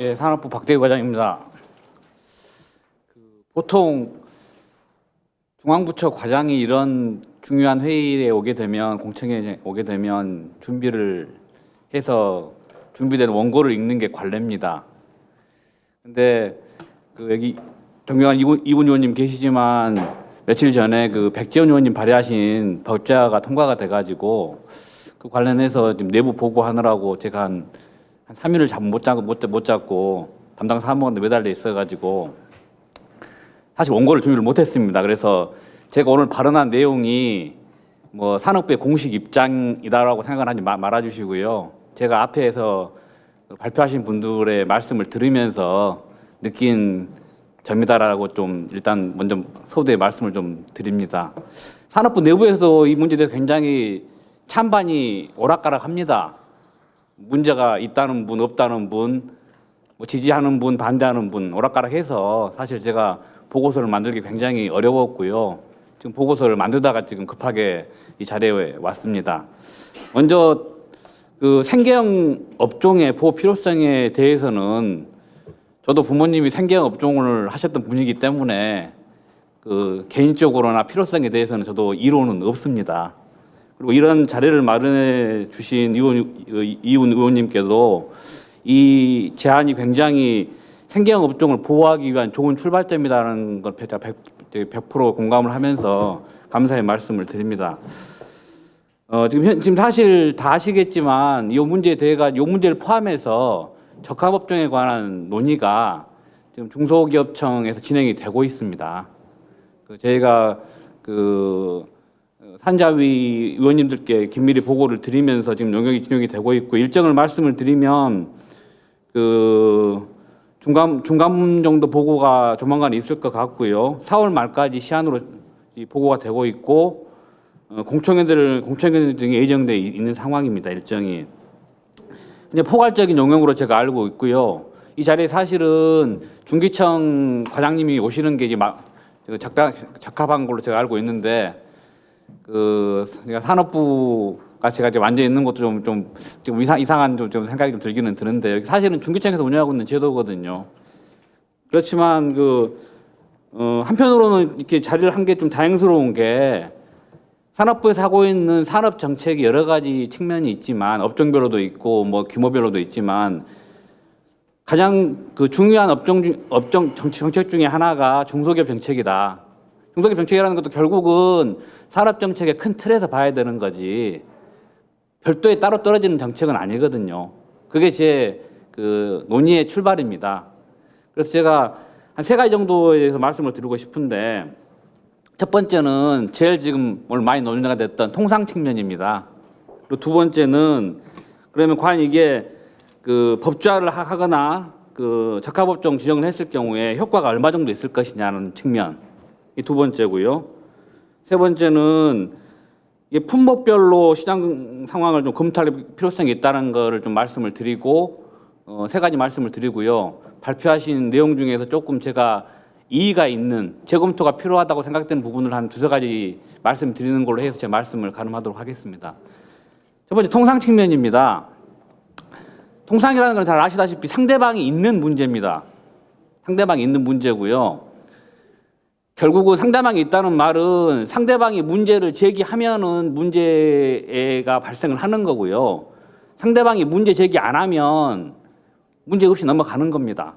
예, 산업부 박대기 과장입니다. 보통 중앙부처 과장이 이런 중요한 회의에 오게 되면, 공청회에 오게 되면 준비를 해서 준비된 원고를 읽는 게 관례입니다. 근데 여기 존경하는 이군 의원님 계시지만 며칠 전에 백지원 의원님 발의하신 법제화가 통과가 돼가지고 그 관련해서 지금 내부 보고하느라고 제가 한 3일을 못 잡고 담당 사무관도 매달려 있어가지고 사실 원고를 준비를 못했습니다. 그래서 제가 오늘 발언한 내용이 뭐 산업부의 공식 입장이다라고 생각을 하지 말아주시고요. 제가 앞에서 발표하신 분들의 말씀을 들으면서 느낀 점이다라고 좀 일단 먼저 서두에 말씀을 좀 드립니다. 산업부 내부에서도 이 문제에 대해서 굉장히 찬반이 오락가락합니다. 문제가 있다는 분, 없다는 분, 뭐 지지하는 분, 반대하는 분 오락가락해서 사실 제가 보고서를 만들기 굉장히 어려웠고요. 지금 보고서를 만들다가 지금 급하게 이 자리에 왔습니다. 먼저 생계형 업종의 보호 필요성에 대해서는 저도 부모님이 생계형 업종을 하셨던 분이기 때문에 개인적으로나 필요성에 대해서는 저도 이론은 없습니다. 그리고 이런 자료를 마련해 주신 이훈 의원님께도 이 제안이 굉장히 생계형 업종을 보호하기 위한 좋은 출발점이라는 걸 100% 공감을 하면서 감사의 말씀을 드립니다. 지금 사실 다 아시겠지만 이 문제에 대해서 이 문제를 포함해서 적합업종에 관한 논의가 지금 중소기업청에서 진행이 되고 있습니다. 저희가 산자위 의원님들께 긴밀히 보고를 드리면서 지금 영역이 진행이 되고 있고, 일정을 말씀을 드리면 중간 정도 보고가 조만간 있을 것 같고요. 4월 말까지 시한으로 보고가 되고 있고, 공청회 등이 예정돼 있는 상황입니다. 일정이. 이제 포괄적인 영역으로 제가 알고 있고요. 이 자리에 사실은 중기청 과장님이 오시는 게 이제 적합한 걸로 제가 알고 있는데, 산업부가 제가 지금 앉아 있는 것도 좀 이상한 좀 생각이 좀 들기는 드는데, 여기 사실은 중기청에서 운영하고 있는 제도거든요. 그렇지만 한편으로는 이렇게 자리를 한 게 좀 다행스러운 게, 산업부에서 하고 있는 산업 정책이 여러 가지 측면이 있지만, 업종별로도 있고 뭐 규모별로도 있지만, 가장 중요한 업종 정책 중에 하나가 중소기업 정책이다. 중소기업 정책이라는 것도 결국은 산업 정책의 큰 틀에서 봐야 되는 거지 별도의 따로 떨어지는 정책은 아니거든요. 그게 제 논의의 출발입니다. 그래서 제가 한 3가지 정도에 대해서 말씀을 드리고 싶은데, 첫 번째는 제일 지금 오늘 많이 논의가 됐던 통상 측면입니다. 그리고 두 번째는 그러면 과연 이게 법제화를 하거나 적합업종 지정을 했을 경우에 효과가 얼마 정도 있을 것이냐는 측면, 이 두 번째고요. 세 번째는 이게 품목별로 시장 상황을 좀 검토할 필요성이 있다는 것을 좀 말씀을 드리고, 3가지 말씀을 드리고요. 발표하신 내용 중에서 조금 제가 이의가 있는, 재검토가 필요하다고 생각되는 부분을 한 2-3가지 말씀드리는 걸로 해서 제 말씀을 가름하도록 하겠습니다. 첫 번째 통상 측면입니다. 통상이라는 건 잘 아시다시피 상대방이 있는 문제입니다. 상대방이 있는 문제고요. 결국은 상대방이 있다는 말은 상대방이 문제를 제기하면은 문제가 발생을 하는 거고요. 상대방이 문제 제기 안 하면 문제 없이 넘어가는 겁니다.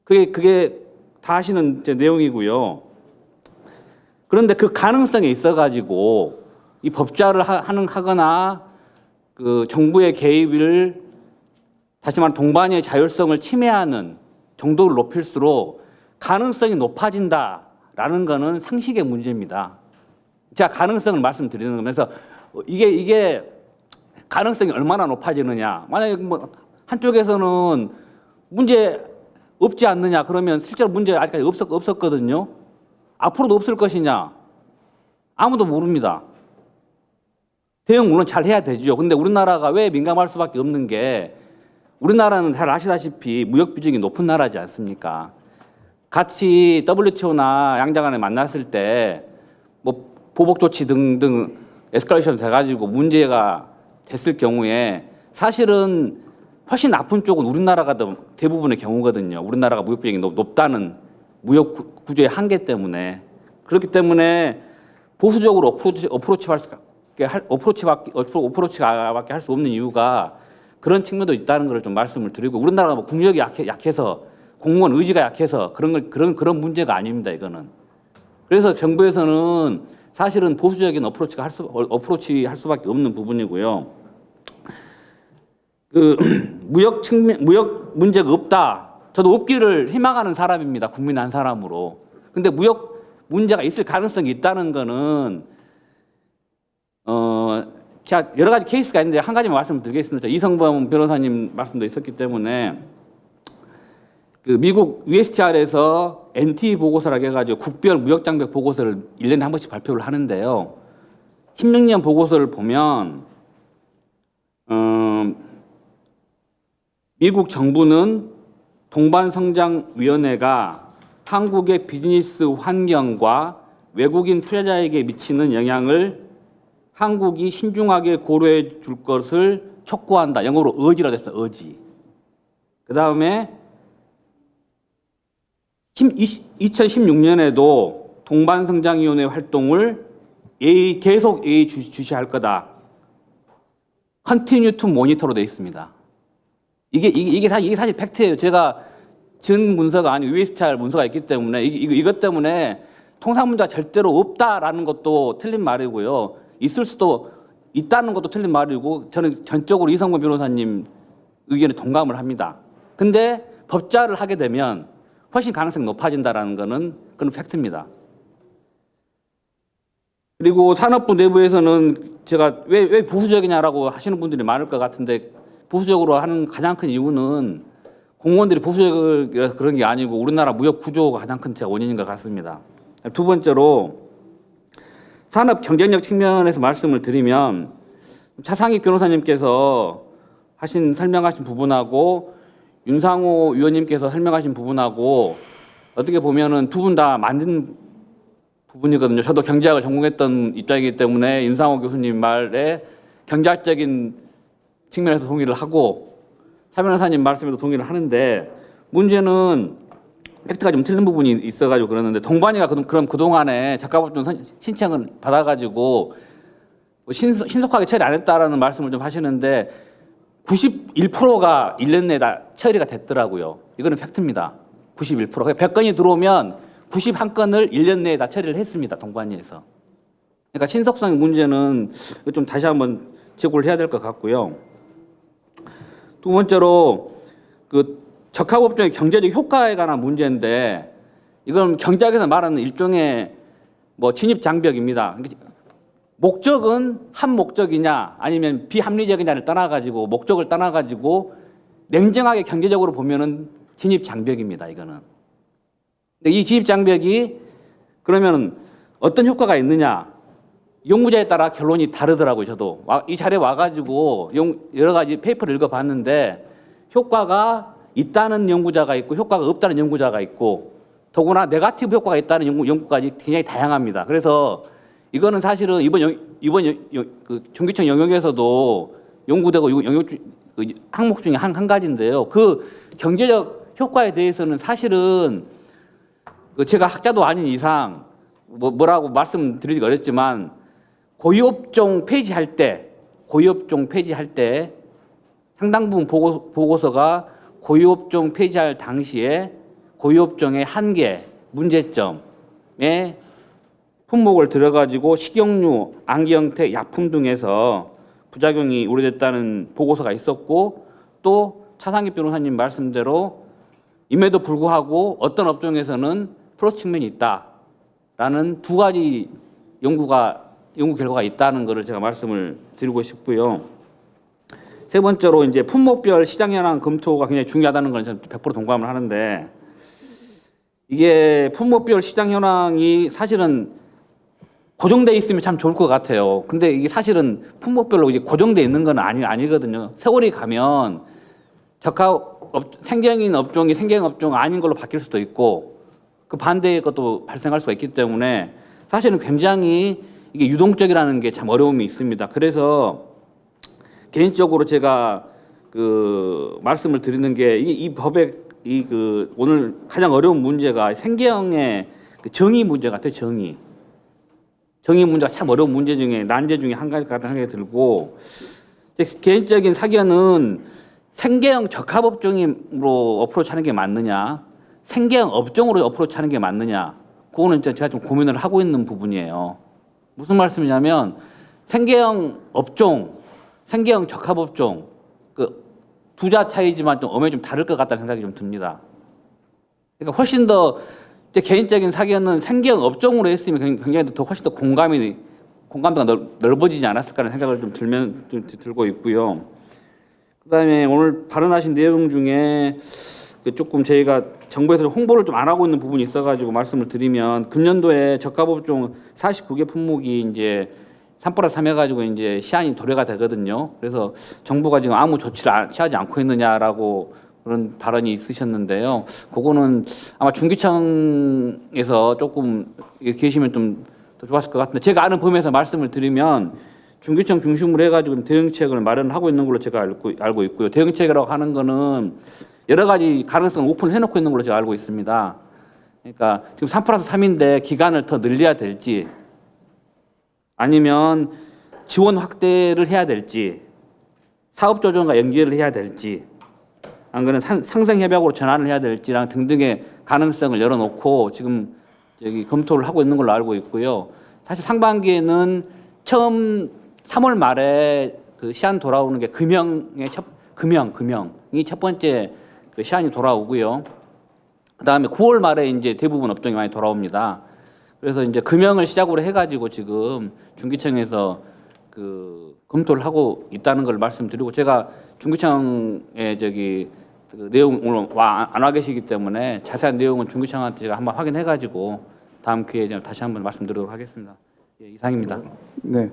그게 다 하시는 내용이고요. 그런데 그 가능성에 있어가지고 이 법제화를 하거나 정부의 개입을, 다시 말해 동반의 자율성을 침해하는 정도를 높일수록 가능성이 높아진다라는 것은 상식의 문제입니다. 제가 가능성을 말씀드리는 거면서 이게 가능성이 얼마나 높아지느냐. 만약에 뭐 한쪽에서는 문제 없지 않느냐 그러면 실제로 문제 아직까지 없었거든요. 앞으로도 없을 것이냐 아무도 모릅니다. 대응 물론 잘 해야 되죠. 근데 우리나라가 왜 민감할 수밖에 없는 게, 우리나라는 잘 아시다시피 무역 비중이 높은 나라지 않습니까? 같이 WTO나 양자간에 만났을 때 뭐 보복 조치 등등 에스컬레이션 돼가지고 문제가 됐을 경우에 사실은 훨씬 나쁜 쪽은 우리나라가 대부분의 경우거든요. 우리나라가 무역 비용이 높다는 무역 구조의 한계 때문에. 그렇기 때문에 보수적으로 어프로치밖에 할 수 없는 이유가 그런 측면도 있다는 걸 좀 말씀을 드리고, 우리나라가 뭐 국력이 약해서 공무원 의지가 약해서 그런 문제가 아닙니다. 이거는. 그래서 정부에서는 사실은 보수적인 어프로치 할 수밖에 없는 부분이고요. 무역 문제가 없다. 저도 없기를 희망하는 사람입니다. 국민 한 사람으로. 근데 무역 문제가 있을 가능성이 있다는 거는 여러 가지 케이스가 있는데 한 가지만 말씀드리겠습니다. 이성범 변호사님 말씀도 있었기 때문에 미국 USTR에서 NT 보고서라고 해가지고 국별 무역 장벽 보고서를 1년에 한 번씩 발표를 하는데요. 16년 보고서를 보면 미국 정부는 동반성장위원회가 한국의 비즈니스 환경과 외국인 투자자에게 미치는 영향을 한국이 신중하게 고려해 줄 것을 촉구한다. 영어로 urge라고 했습니다. urge. 그 다음에 2016년에도 동반성장위원회 활동을 계속 주시할 거다. Continue to monitor로 되어 있습니다. 이게 사실 팩트예요. 제가 전 문서가 아니고 USTR 문서가 있기 때문에 이것 때문에 통상 문제가 절대로 없다라는 것도 틀린 말이고요. 있을 수도 있다는 것도 틀린 말이고, 저는 전적으로 이성범 변호사님 의견에 동감을 합니다. 근데 법제화를 하게 되면 훨씬 가능성이 높아진다는 것은 그런 팩트입니다. 그리고 산업부 내부에서는 제가 왜 보수적이냐라고 하시는 분들이 많을 것 같은데, 보수적으로 하는 가장 큰 이유는 공무원들이 보수적이라서 그런 게 아니고 우리나라 무역 구조가 가장 큰 원인인 것 같습니다. 두 번째로 산업 경쟁력 측면에서 말씀을 드리면, 차상익 변호사님께서 설명하신 부분하고 윤상호 위원님께서 설명하신 부분하고 어떻게 보면은 두 분 다 맞는 부분이거든요. 저도 경제학을 전공했던 입장이기 때문에 윤상호 교수님 말에 경제학적인 측면에서 동의를 하고 차 변호사님 말씀에도 동의를 하는데, 문제는 팩트가 좀 틀린 부분이 있어가지고 그러는데, 동반이가 그럼 그동안에 적합업종 신청을 받아가지고 신속하게 처리 안 했다라는 말씀을 좀 하시는데 91%가 1년 내에 다 처리가 됐더라고요. 이거는 팩트입니다. 91%. 100건이 들어오면 91건을 1년 내에 다 처리를 했습니다. 동반위에서. 그러니까 신속성 문제는 좀 다시 한번 제고를 해야 될 것 같고요. 두 번째로 적합업종의 경제적 효과에 관한 문제인데, 이건 경제학에서 말하는 일종의 진입 장벽입니다. 목적은 한 목적이냐 아니면 비합리적이냐를 떠나가지고, 목적을 떠나가지고 냉정하게 경제적으로 보면은 진입 장벽입니다. 이거는. 근데 이 진입 장벽이 그러면 어떤 효과가 있느냐? 연구자에 따라 결론이 다르더라고요. 저도 이 자리에 와가지고 여러 가지 페이퍼를 읽어봤는데, 효과가 있다는 연구자가 있고 효과가 없다는 연구자가 있고, 더구나 네거티브 효과가 있다는 연구까지 굉장히 다양합니다. 그래서 이거는 사실은 이번 전기청 영역에서도 연구되고 항목 중에 한 가지인데요. 그 경제적 효과에 대해서는 사실은 제가 학자도 아닌 이상 뭐라고 말씀드리기가 어렵지만, 고유업종 폐지할 때 상당 부분 보고서가 고유업종 폐지할 당시에 고유업종의 한계, 문제점에 품목을 들어가지고 식용유, 안기 형태 약품 등에서 부작용이 우려됐다는 보고서가 있었고, 또 차상익 변호사님 말씀대로 임에도 불구하고 어떤 업종에서는 플러스 측면이 있다라는 두 가지 연구 결과가 있다는 것을 제가 말씀을 드리고 싶고요. 세 번째로 이제 품목별 시장 현황 검토가 굉장히 중요하다는 걸 저는 100% 동감을 하는데, 이게 품목별 시장 현황이 사실은 고정돼 있으면 참 좋을 것 같아요. 근데 이게 사실은 품목별로 이제 고정돼 있는 건 아니거든요. 세월이 가면 생경인 업종이 생경인 업종 아닌 걸로 바뀔 수도 있고, 그 반대의 것도 발생할 수가 있기 때문에 사실은 굉장히 이게 유동적이라는 게 참 어려움이 있습니다. 그래서 개인적으로 제가 그 말씀을 드리는 게 이 법의 오늘 가장 어려운 문제가 생계형의 그 정의 문제 같아요. 정의 문제가 참 어려운 문제 중에 난제 중에 한 가지 들고 개인적인 사견은 생계형 적합업종으로 어프로치하는 게 맞느냐, 생계형 업종으로 어프로치하는 게 맞느냐, 그거는 제가 좀 고민을 하고 있는 부분이에요. 무슨 말씀이냐면 생계형 업종, 생계형 적합업종 그 두자 차이지만 좀 엄연히 좀 다를 것 같다는 생각이 좀 듭니다. 그러니까 훨씬 더 제 개인적인 사견은 생계형 업종으로 했으면 굉장히 더 훨씬 더 공감도가 넓어지지 않았을까라는 생각을 좀 들고 있고요. 그다음에 오늘 발언하신 내용 중에 그 조금 저희가 정부에서 홍보를 좀 안 하고 있는 부분이 있어가지고 말씀을 드리면 금년도에 적합업종 49개 품목이 이제 3+3 해가지고 이제 시한이 도래가 되거든요. 그래서 정부가 지금 아무 조치를 취하지 않고 있느냐라고 그런 발언이 있으셨는데요. 그거는 아마 중기청에서 조금 계시면 좀 더 좋았을 것 같은데 제가 아는 범위에서 말씀을 드리면 중기청 중심으로 해가지고 대응책을 마련하고 있는 걸로 제가 알고 있고요. 대응책이라고 하는 거는 여러 가지 가능성을 오픈을 해놓고 있는 걸로 제가 알고 있습니다. 그러니까 지금 3+3인데 기간을 더 늘려야 될지 아니면 지원 확대를 해야 될지 사업조정과 연계를 해야 될지 안 그러면 상생협약으로 전환을 해야 될지랑 등등의 가능성을 열어놓고 지금 여기 검토를 하고 있는 걸로 알고 있고요. 사실 상반기에는 처음 3월 말에 그 시한 돌아오는 게 금형이 첫 번째 그 시한이 돌아오고요. 그 다음에 9월 말에 이제 대부분 업종이 많이 돌아옵니다. 그래서 이제 금형을 시작으로 해가지고 지금 중기청에서 그 검토를 하고 있다는 걸 말씀드리고 제가 중기청에 그 내용 오늘 안 와 계시기 때문에 자세한 내용은 중기청한테 제가 한번 확인해가지고 다음 기회에 다시 한번 말씀드리도록 하겠습니다. 예, 이상입니다. 네.